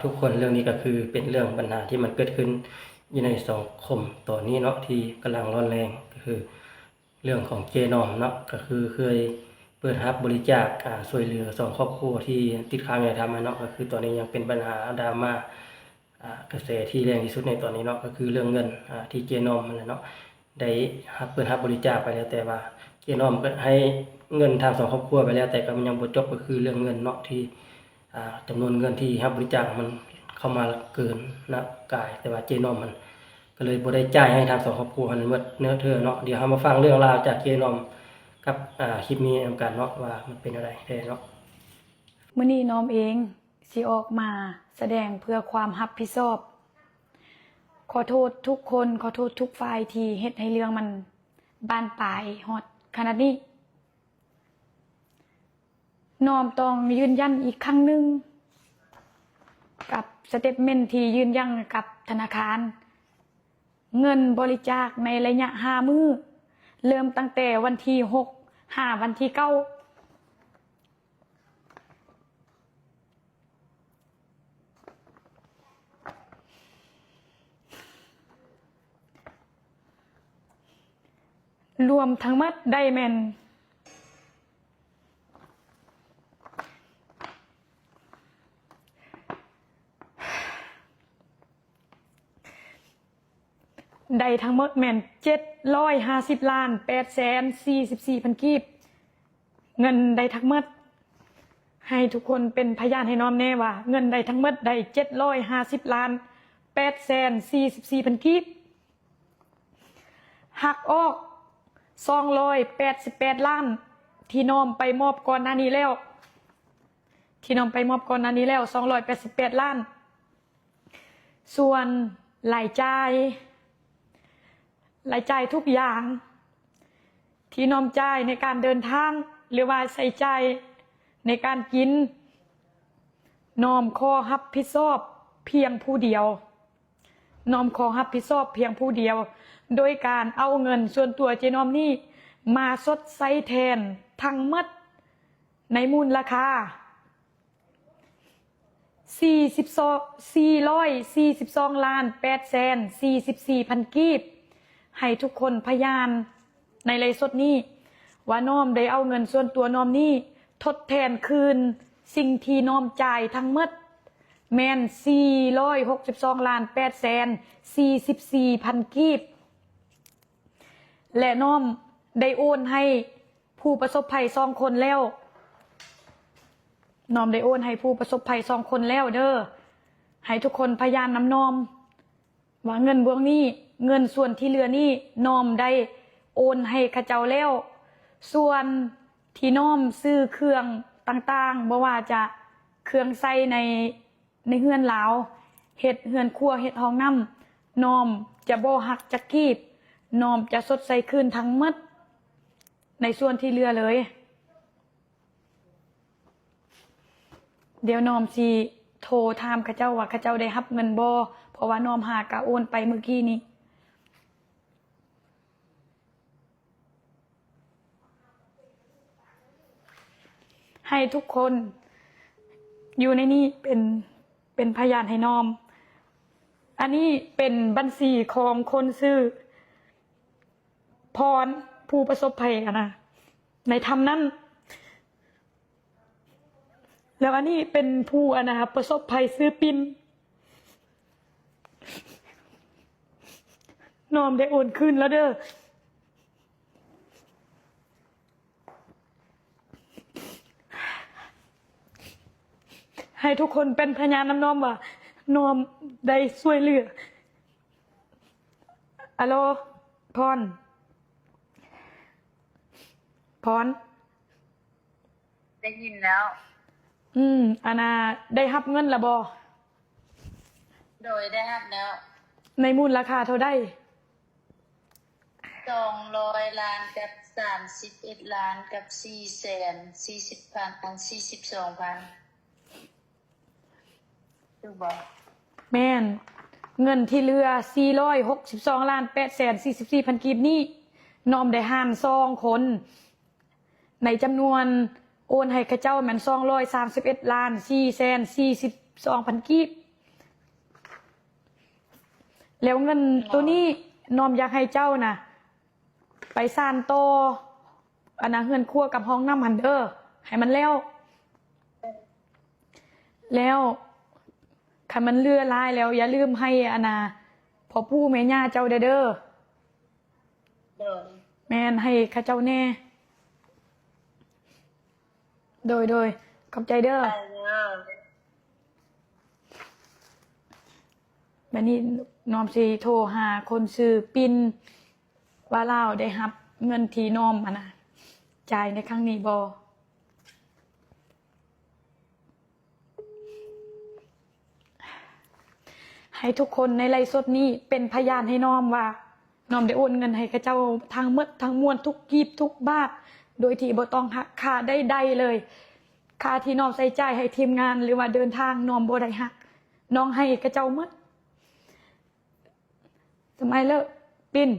ทุกคนเรื่องนี้ก็คือเป็นเรื่องปัญหาที่มันเกิดขึ้นอยู่ในสังคมตอนนี้เนาะที่กำลังร้อนแรงก็คือเรื่องของเจนอมเนาะก็คือเคยเปิดรับบริจาคช่วยเหลือ2ครอบครัวที่ติดค้างในธรรมเนาะก็คือตอนนี้ยังเป็นปัญหาดราม่ากระแสที่แรงที่สุดในตอนนี้เนาะก็คือเรื่องเงินที่เจนอมนั่นแหละเนาะได้เปิดรับบริจาคไปแล้วแต่ว่าเจนอมก็ให้เงินทาง2ครอบครัวไปแล้วแต่ก็มันยังบ่จบก็คือเรื่องเงินเนาะที่จำนวนเงินที่รับบริจาคมันเข้ามาเกินนะกายแต่ว่าเจนอมมันก็เลยบ่ได้จ่ายให้ทาง2ครอบครัวมันหมดเนื้อเธอเนาะเดี๋ยวเฮามาฟังเรื่องราวจากเจนอมกับคลิปนี้นำกันเนาะว่ามันเป็นอะไรแท้เนาะมื้อนี้น้อมเองสิออกมาแสดงเพื่อความรับผิดชอบขอโทษทุกคนขอโทษทุกฝ่ายที่เฮ็ดให้เรื่องมันบานปลายฮอดขนาดนี้น้อมต้องยืนยันอีกครั้งหนึ่งกับสเตทเมนต์ที่ยืนยันกับธนาคารเงินบริจาคในระยะ5มื้อเริ่มตั้งแต่วันที่6 5วันที่9รวมทั้งหมดได้แม่นได้ทั้งหมดแม่น750,844,000 กีบเงินได้ทั้งหมดให้ทุกคนเป็นพยานให้น้อมแน่ว่าเงินได้ทั้งหมดได้750,844,000 กีบหักออก288 ล้านที่น้อมไปมอบก่อนหน้านี้แล้ว288 ล้านส่วนรายจ่ายทุกอย่างที่น้อมจ่ายในการเดินทางหรือว่าใช้จ่ายในการกินน้อมขอรับผิดชอบเพียงผู้เดียวโดยการเอาเงินส่วนตัวเจน้อมนี่มาชดใช้แทนทั้งหมดในมูลค่า442,844,000 กีบให้ทุกคนพยานในไลฟ์สดนี้ว่าน้อมได้เอาเงินส่วนตัวน้อมนี้ทดแทนคืนสิ่งที่น้อมจ่ายทั้งหมดแม่น462,844,000 กีบและน้อมได้โอนให้ผู้ประสบภัย2 คนแล้วน้อมได้โอนให้ผู้ประสบภัย2 คนแล้วเด้อให้ทุกคนพยานนำน้อมว่าเงินบวงนี้เงินส่วนที่เหลือนี้น้อมได้โอนให้เขาเจ้าแล้วส่วนที่น้อมซื้อเครื่องต่างๆบ่ว่าจะเครื่องใส่ในเฮือนหลาวเฮ็ดเฮือนครัวเฮ็ดห้องน้ำน้อมจะบ่หักจักกีบน้อมจะสดใสคืนทั้งหมดในส่วนที่เหลือเลยเดี๋ยวน้อมสิโทรถามเขาเจ้าว่าเขาเจ้าได้รับเงินบ่เพราะว่าน้อมหากะโอนไปเมื่อกี้นี้ให้ทุกคนอยู่ในนี้เป็นพยานให้น้อมอันนี้เป็นบัญชีของคนซื้อพรผู้ประสบภัยนะในธรรมนั้นแล้วอันนี้เป็นผู้ประสบภัยซื้อปินน้อมได้โอนคืนแล้วเด้อให้ทุกคนเป็นพยานนำน้อมว่าน้อมได้ช่วยเหลืออะโลพรได้ยินแล้วได้รับเงินละบ่โดยได้รับแล้วในมูลค่าเท่าใด200 ล้านกับ31 ล้านกับ440,042,000ถูกบ่แม่นเงินที่เหลือ462,844,000 กีบนี้น้อมได้หาร2 คนในจำนวนโอนให้เขาเจ้าแม่น231,444,000 2,000 กีบแล้วเงินตัวนี้น้อมอยากให้เจ้าน่ะไปสานโตออันนะเฮือนครัวกับห้องน้ำมันเด้อให้มันแล้วคันมันเลือลายแล้วอย่าลืมให้อันนะพ่อปู่แม่ย่าเจ้าเด้อ โดย แม่นให้ข้าเจ้าแน่โดยขอบใจเด้อ ไปเนาะ บัดนี้น้อมสิโทรหาคนซื้อปิ่นว่าลาวได้รับเงินที่น้อมอันน่ะจ่ายในครั้งนี้บ่ให้ทุกคนในไลฟ์สดนี้เป็นพยานให้น้อมว่าน้อมได้โอนเงินให้ข้าเจ้าทั้งหมดทั้งมวลทุกกีบทุกบาทโดยที่บ่ต้องหักค่าใดๆเลยค่าที่น้อมใส่จ่ายให้ทีมงานหรือว่าเดินทางน้อมบ่ได้หักน้องให้ข้าเจ้าหมดทำไมเลิกปิ่น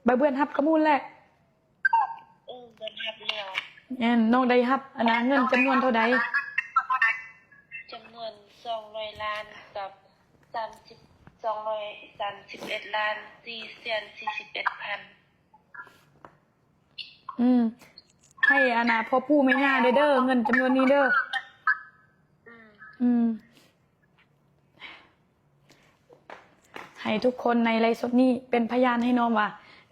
ใบเบื่อนฮับกระมูลแหละ เดินทับแล้ว แอนน้องได้ฮับอันนะเงินจำนวนเท่าใด จำนวน200 ล้านกับ231ล้าน441,000 ให้อันนะพ่อปู่แม่ย่าเด้อเงินจำนวนนี้เด้อให้ทุกคนในไลฟ์สดนี้เป็นพยานให้น้อมว่า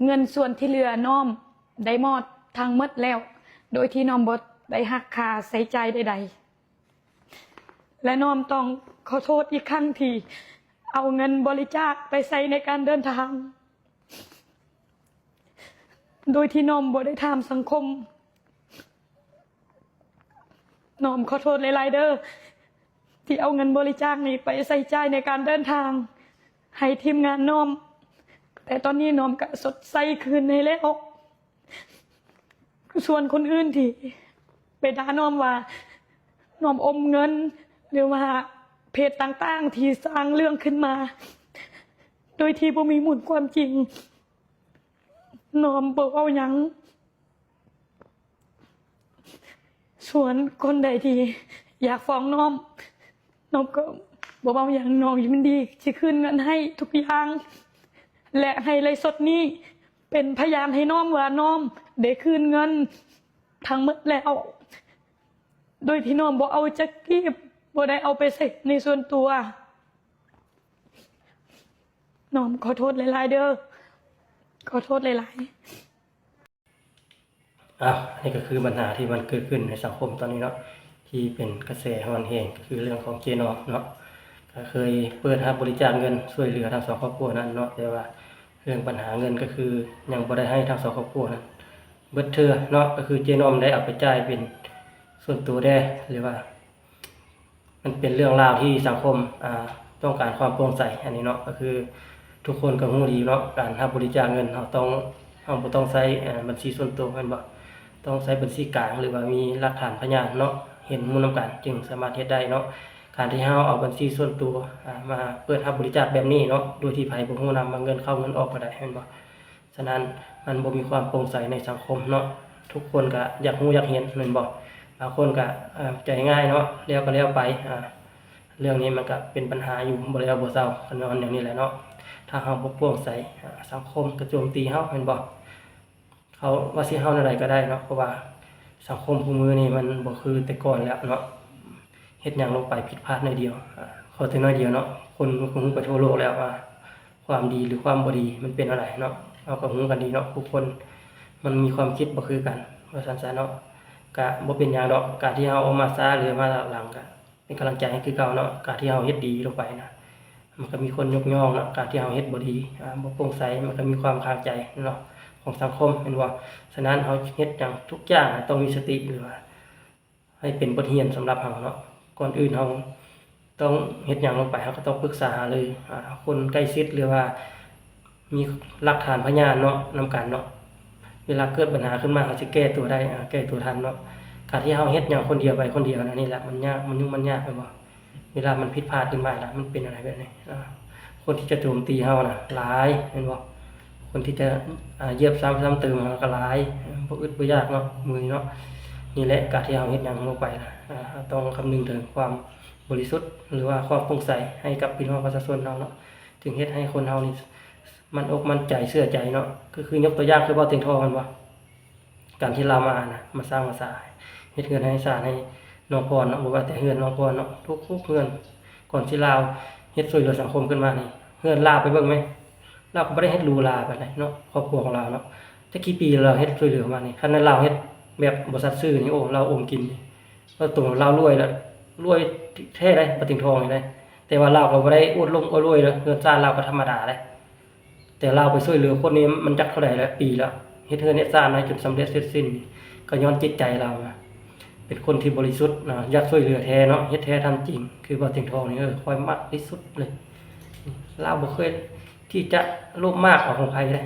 เงินส่วนที่เหลือน้อมได้มอดทางหมดแล้ว โดยที่น้อมบ่ได้หักค่าใช้จ่ายใดๆและน้อมต้องขอโทษอีกครั้งที่เอาเงินบริจาคไปใช้ในการเดินทาง โดยที่น้อมบ่ได้ถามสังคมน้อมขอโทษหลายๆเด้อที่เอาเงินบริจาคนี้ไปใช้จ่ายในการเดินทางให้ทีมงานน้อมแต่ตอนนี้น้อมก็สดใสคืนให้แล้วส่วนคนอื่นที่ไปด่าน้อมว่าน้อมอมเงินหรือว่าเพจต่างๆที่สร้างเรื่องขึ้นมาโดยที่บ่มีมูลความจริงน้อมบ่เอาหยังส่วนคนใดที่อยากฟ้องน้อมก็บ่เอาหยังน้อมยินดีสิคืนเงินให้ทุกอย่างและให้ไลฟ์สดนี้เป็นพยานให้น้อมว่าน้อมได้คืนเงินทั้งหมดแล้วโดยที่น้อมบ่เอาจักกีบบ่ได้เอาไปใส่ในส่วนตัวน้อมขอโทษหลายๆเด้อขอโทษหลายๆอันนี้ก็คือปัญหาที่มันเกิดขึ้นในสังคมตอนนี้เนาะที่เป็นกระแสฮอนแฮงก็คือเรื่องของเจนอเนาะก็เคยเปิดรับบริจาคเงินช่วยเหลือทั้งสองครอบครัวนั้นเนาะแต่ว่าเรื่องปัญหาเงินก็คือยังบ่ได้ให้ทั้งสองครอบครัวนั้นเบิดเทื่อเนาะก็คือเจนอมได้เอาไปจ่ายเป็นส่วนตัวได้หรือว่ามันเป็นเรื่องราวที่สังคมต้องการความโปร่งใสอันนี้เนาะก็คือทุกคนก็รู้ดีเนาะการรับบริจาคเงินเราบ่ต้องใช้บัญชีส่วนตัวแม่นบ่ต้องใช้บัญชีกลางหรือว่ามีหลักฐานพยานเนาะเห็นมูลนำกันจึงสามารถเฮ็ดได้เนาะการที่เฮาเอาบัญชีส่วนตัวมาเปิดรับบริจาคแบบนี้เนาะโดยที่ไผบ่ฮู้นำว่าเงินเข้าเงินออกก็ได้แม่นบ่ฉะนั้นมันบ่มีความโปร่งใสในสังคมเนาะทุกคนก็อยากรู้อยากเห็นแม่นบ่บางคนก็ใจง่ายเนาะแล้วก็แล้วไปเรื่องนี้มันก็เป็นปัญหาอยู่บ่แล้วบ่เซากันนอนอย่างนี้แหละเนาะถ้าเฮาบ่โปร่งใสสังคมก็โจมตีเฮาแม่นบ่เขาว่าสิเฮาอะไรก็ได้เนาะเพราะว่าสังคมผู้มือนี่มันบ่คือแต่ก่อนแล้วเนาะเฮ็ดหยังลงไปผิดพลาดน้อยเดียวขอแต่น้อยเดียวเนาะคนก็ฮู้ไปทั่วโลกแล้วว่าความดีหรือความบ่ดีมันเป็นอะไรเนาะเราก็ฮู้กันดีเนาะทุกคนมันมีความคิดบ่คือกันว่าซั่นซะเนาะก็บ่เป็นหยังดอกการที่เฮาเอามาซาหรือมาหลังก็เป็นกำลังใจให้คือเก่าเนาะการที่เฮาเฮ็ดดีลงไปนะมันก็มีคนยกย่องเนาะการที่เฮาเฮ็ดบ่ดีบ่โปร่งใสมันก็มีความคาใจเนาะของสังคมแม่นบ่ฉะนั้นเฮาเฮ็ดหยังทุกอย่างต้องมีสติหรือว่าให้เป็นบทเรียนสำหรับเฮาเนาะก่อนอื่นเฮาต้องเฮ็ดหยังลงไปเฮาก็ต้องปรึกษาเลยคนใกล้ชิดหรือว่ามีหลักฐานพยานเนาะนำกันเนาะเวลาเกิดปัญหาขึ้นมาเฮาสิแก้ตัวได้แก้ตัวทันเนาะการที่เฮาเฮ็ดหยังคนเดียวไปคนเดียวนะนี่แหละมันยากมันยุ่งมันยากแม่นบ่เวลามันผิดพลาดขึ้นมาแล้วมันเป็นอะไรแบบนี้คนที่จะโจมตีเฮาน่ะหลายแม่นบ่คนที่จะเหยียบซ้ำเติมเฮาก็หลายบ่อึดบ่ยากเนาะมือเนาะ นี่แหละการที่เฮาเฮ็ดหยังลงไปนะต้องคำนึงถึงความบริสุทธิ์หรือว่าความโปร่งใสให้กับพี่น้องประชาชนเราเนาะถึงเฮ็ดให้คนเฮานี่มันอกมั่นใจเชื่อใจเนาะก็คือยกตัวอย่างคือบ่เต็งทองกันว่าการที่เรามาสร้างมาสร้างเฮ็ดเฮือนให้สร้างให้น้องพรเนาะบ่ว่าแต่เฮือนน้องพรเนาะทุกเฮือนก่อนที่ลาวเฮ็ดช่วยเหลือสังคมขึ้นมานี่เฮือนลาวไปเบิ่งมั้ยเราก็บ่ได้เฮ็ดหรูหราปานใดเนาะครอบครัวของเราเนาะแต่กี่ปีเราเฮ็ดช่วยเหลือมานี่คันนั้นเราเฮ็ดแบบบ่ซัดซื่อนี่โอ้เราอมกินนี่ก็ตัวเรารวยแล้วรวยแท้ได้บ่ติงทองนี่ได้แต่ว่าเราก็บ่ได้อวดลงอวดรวยเด้อเฮือนซ่านเราก็ธรรมดาเด้แต่เราไปช่วยเหลือคนนี้มันจักเท่าใดแล้วปีแล้วเฮ็ดเฮือนเฮ็ดซ่านให้จนสำเร็จเสร็จสิ้นก็ย้อนจิตใจเรานะเป็นคนที่บริสุทธิ์นะอยากช่วยเหลือแท้เนาะเฮ็ดแท้ทำจริงคือบ่ติงทองนี่ค่อยมักที่สุดเลยเราบ่เคยที่จะโลภมากกว่าของใครเลย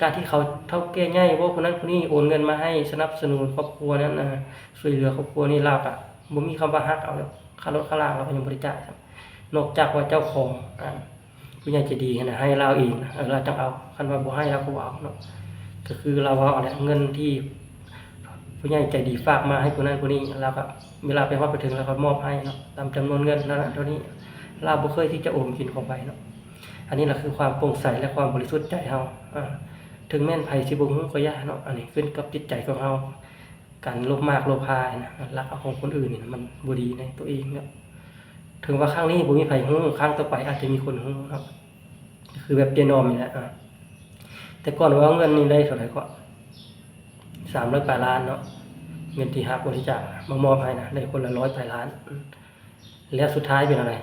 การที่เขาเฒ่าแก่ใหญ่บ่คนนั้นคนนี้โอนเงินมาให้สนับสนุนครอบครัวนั้นช่วยเหลือครอบครัวนี่เราก็บ่มีคำว่าฮักเอาค่ารถค่าลางเราก็ยังบริจาคครับนอกจากว่าเจ้าของผู้ใหญ่ใจดีนะให้เราเองนะเราจังเอาคันว่าบ่ให้เราก็บ่เอาเนาะก็คือเราเอาเงินที่ผู้ใหญ่ใจดีฝากมาให้คนนั้นคนนี้เราก็เวลาไปฮอดไปถึงเราก็มอบให้เนาะตามจำนวนเงินนั้นเท่านี้เราบ่เคยที่จะโอนกินของไปเนาะอันนี้แหละคือความโปร่งใสและความบริสุทธิ์ใจเฮาถึงแม่นไผสิบ่ฮู้ก็ย่าเนาะอันนี้ขึ้นกับจิตใจของเฮาการโลภมากโลภายนะรักเอาของคนอื่นนี่มันบ่ดีในตัวเองเนาะถึงว่าครั้งนี้บ่มีไผฮู้ครั้งต่อไปอาจจะมีคนฮู้เนาะคือแบบเจนอมนี่แหละแต่ก่อนว่าเงินนี่ได้เท่าไหร่ก็300กว่าล้านเนาะเงินที่รับบริจาคมามอบให้นะได้คนละ100กว่าล้านแล้วสุดท้ายเป็นอะไร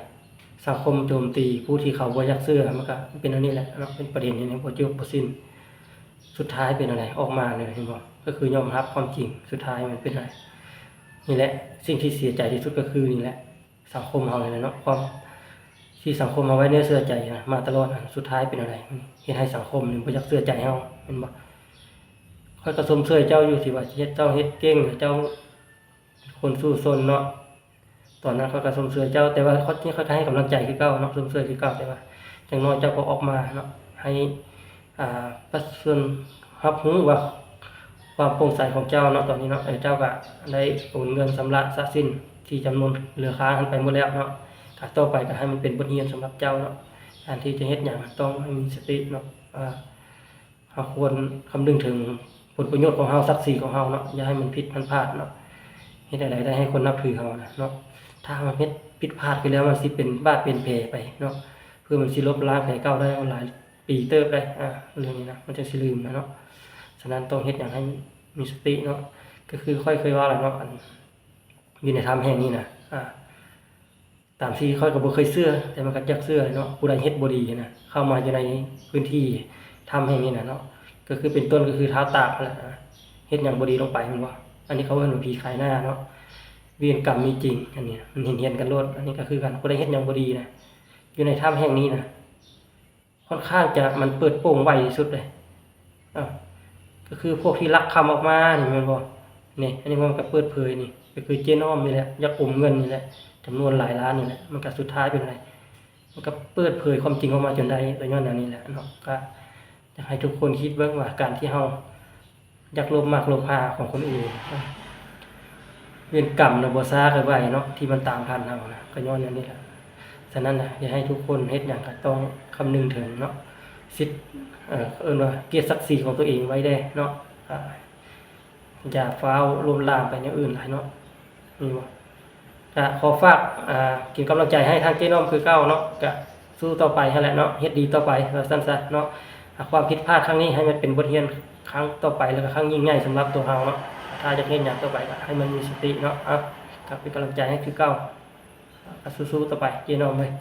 สังคมโจมตีผู้ที่เขาบ่อยากเชื่อมันก็เป็นอันนี้แหละเนาะเป็นประเด็นนี้บ่จบบ่สิ้นสุดท้ายเป็นอะไรออกมาเลยเห็นบ่ก็คือยอมรับความจริงสุดท้ายมันเป็นอะไรนี่แหละสิ่งที่เสียใจที่สุดก็คือนี่แหละสังคมเฮานี่แหละเนาะความที่สังคมเอาไว้เนื้อเชื่อใจมาตลอดสุดท้ายเป็นอะไรเฮ็ดให้สังคมนี่บ่อยากเชื่อใจเฮาเห็นบ่ค่อยก็สมเชยเจ้าอยู่ที่ว่าเฮ็ดเจ้าเฮ็ดเก่งเจ้าคนสู้ซนเนาะตอนนั้นเขาก็สมเชยเจ้าแต่ว่าเขาที่เขาให้กำลังใจคือเก่าเนาะสมเชยคือเก่าแต่ว่าจังน้อยเจ้าก็ออกมาเนาะให้ประชาชนรับรู้ว่าความโปร่งใสของเจ้าเนาะตอนนี้เนาะเจ้าก็ได้โอนเงินชำระซะสิ้นที่จำนวนเหลือค้างกันไปหมดแล้วเนาะถ้าต่อไปก็ให้มันเป็นบทเรียนสำหรับเจ้าเนาะการที่จะเฮ็ดหยังต้องให้มีสติเนาะเฮาควรคำนึงถึงผลประโยชน์ของเฮาศักดิ์ศรีของเฮาเนาะอย่าให้มันผิดมันพลาดเนาะเฮ็ดได้ให้คนนับถือเฮานะเนาะถ้ามันเฮ็ดผิดพลาดไปแล้วมันสิเป็นบาดเป็นแผลไปเนาะเพื่อมันสิลบล้างแผลเก่าได้หลายปีเติบได้เรื่องนี้นะมันจะสิลืมนะเนาะฉะนั้นต้องเฮ็ดหยังให้มีสติเนาะก็คือค่อยเคยว่าล่ะเนาะอยู่ในธรรมแห่งนี้นะตามที่ค่อยก็บ่เคยเชื่อแต่มันก็จักเชื่อเนาะผู้ใดเฮ็ดบ่ดีนะเข้ามาอยู่ในพื้นที่ธรรมแห่งนี้นะเนาะก็คือเป็นต้นก็คือท้าวตากนั่นแหละเฮ็ดหยังบ่ดีลงไปมันว่าอันนี้เขาเอิ้นว่าผีขายหน้าเนาะเวรกรรมมีจริงอันนี้มันเห็นกันโลดอันนี้ก็คือกันผู้ใดเฮ็ดหยังบ่ดีนะอยู่ในธรรมแห่งนี้นะค่อนข้างจะมันเปิดโปร่งไวที่สุดเลยก็คือพวกที่ลักคำออกมานี่แม่นบ่นี่อันนี้มันก็เปิดเผยนี่ก็คือเจน้อมนี่แหละอยากอมเงินนี่แหละจำนวนหลายล้านนี่แหละมันก็สุดท้ายเป็นอะไรมันก็เปิดเผยความจริงออกมาจนได้โดยย้อนอันนี้แหละเนาะก็อยากให้ทุกคนคิดเบิ่งว่าการที่เฮาอยากโลภมากโลภาของคนอื่นเวรกรรมน่ะบ่ซ่าคือไว้เนาะที่มันตามทันเฮานะก็ย้อนอันนี้แหละฉะนั้นน่ะอยากให้ทุกคนเฮ็ดหยังก็ต้องคำนึงถึงเนาะสิทธิ์ว่าเกียรติศักดิ์ศรีของตัวเองไว้ได้เนาะอย่าฟ้าวลวนลามไปอย่างอื่นหลายเนาะนี่บ่ก็ขอฝากกินกำลังใจให้ทางเจ๊น้อมคือเก่าเนาะก็สู้ต่อไปนั่นแหละเนาะเฮ็ดดีต่อไปสั้นๆเนาะความผิดพลาดครั้งนี้ให้มันเป็นบทเรียนครั้งต่อไปแล้วก็ครั้งยิ่งใหญ่สำหรับตัวเฮาเนาะถ้าจะเฮ็ดหยังต่อไปก็ให้มันมีสติเนาะครับเป็นกำลังใจให้คือเก่าสู้ๆต่อไปเจ๊น้อมเลย